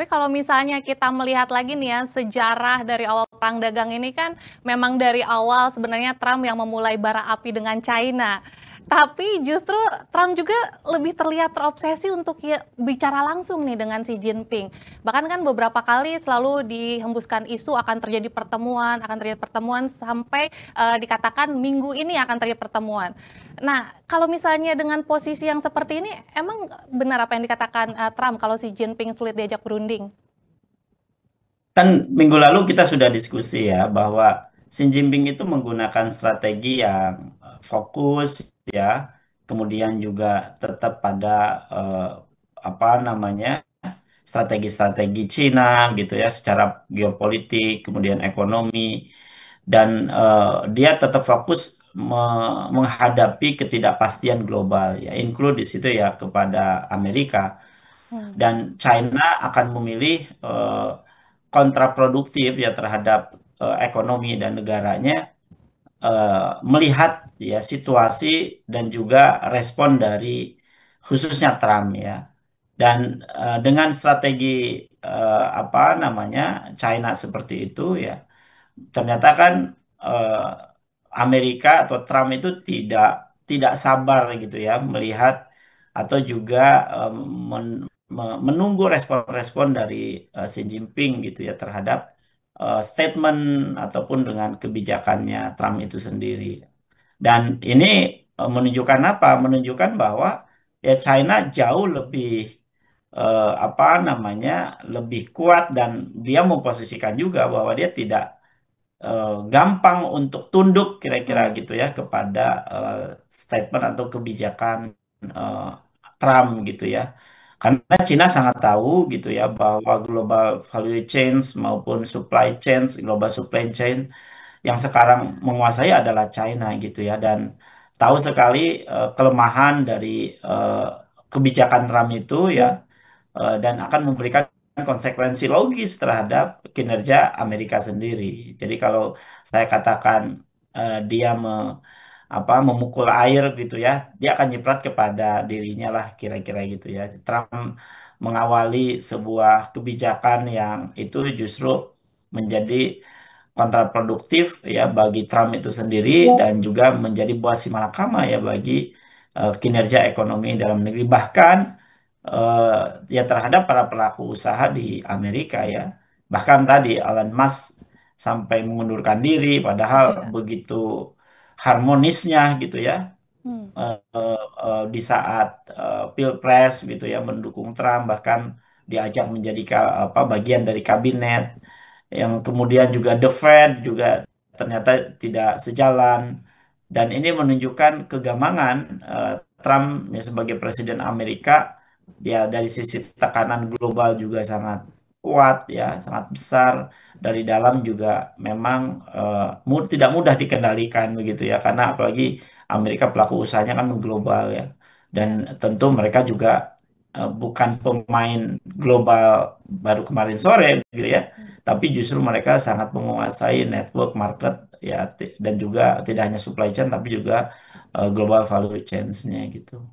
Tapi kalau misalnya kita melihat lagi nih ya, sejarah dari awal perang dagang ini kan memang dari awal sebenarnya Trump yang memulai bara api dengan China. Tapi justru Trump juga lebih terlihat terobsesi untuk bicara langsung nih dengan Xi Jinping. Bahkan kan beberapa kali selalu dihembuskan isu akan terjadi pertemuan sampai dikatakan minggu ini akan terjadi pertemuan. Nah, kalau misalnya dengan posisi yang seperti ini, emang benar apa yang dikatakan Trump kalau Xi Jinping sulit diajak berunding? Kan minggu lalu kita sudah diskusi ya bahwa Xi Jinping itu menggunakan strategi yang fokus ya, kemudian juga tetap pada eh, apa namanya strategi-strategi Cina gitu ya, secara geopolitik, kemudian ekonomi, dan dia tetap fokus menghadapi ketidakpastian global ya, include di situ ya kepada Amerika. Hmm. Dan China akan memilih kontraproduktif ya terhadap ekonomi dan negaranya, melihat ya situasi dan juga respon dari khususnya Trump ya. Dan dengan strategi apa namanya China seperti itu ya, ternyata kan eh, Amerika atau Trump itu tidak tidak sabar gitu ya melihat atau juga eh, men- menunggu respon-respon dari Xi Jinping gitu ya terhadap statement ataupun dengan kebijakannya Trump itu sendiri. Dan ini menunjukkan apa? Menunjukkan bahwa ya China jauh lebih apa namanya lebih kuat, dan dia memposisikan juga bahwa dia tidak gampang untuk tunduk kira-kira Hmm. gitu ya kepada eh, statement atau kebijakan eh, Trump gitu ya. Karena Cina sangat tahu gitu ya bahwa global value chain maupun supply chain, global supply chain yang sekarang menguasai adalah China gitu ya, dan tahu sekali kelemahan dari eh, kebijakan Trump itu ya, dan akan memberikan konsekuensi logis terhadap kinerja Amerika sendiri. Jadi kalau saya katakan dia memukul air gitu ya, dia akan nyiprat kepada dirinya lah kira-kira gitu ya. Trump mengawali sebuah kebijakan yang itu justru menjadi kontraproduktif ya bagi Trump itu sendiri, dan juga menjadi buah si malakama ya bagi kinerja ekonomi dalam negeri, bahkan eh, ya terhadap para pelaku usaha di Amerika ya. Bahkan tadi Elon Musk sampai mengundurkan diri padahal Iya. begitu harmonisnya gitu ya, Hmm. di saat Pilpres gitu ya mendukung Trump, bahkan diajak menjadi bagian dari kabinet, yang kemudian juga The Fed juga ternyata tidak sejalan. Dan ini menunjukkan kegamangan Trump ya sebagai presiden Amerika. Dia dari sisi tekanan global juga sangat kuat ya, sangat besar. Dari dalam juga memang tidak mudah dikendalikan begitu ya, karena apalagi Amerika pelaku usahanya kan mengglobal ya. Dan Ya. tentu mereka juga bukan pemain global baru kemarin sore gitu ya, tapi justru mereka sangat menguasai network market ya, dan juga tidak hanya supply chain tapi juga global value chains-nya gitu.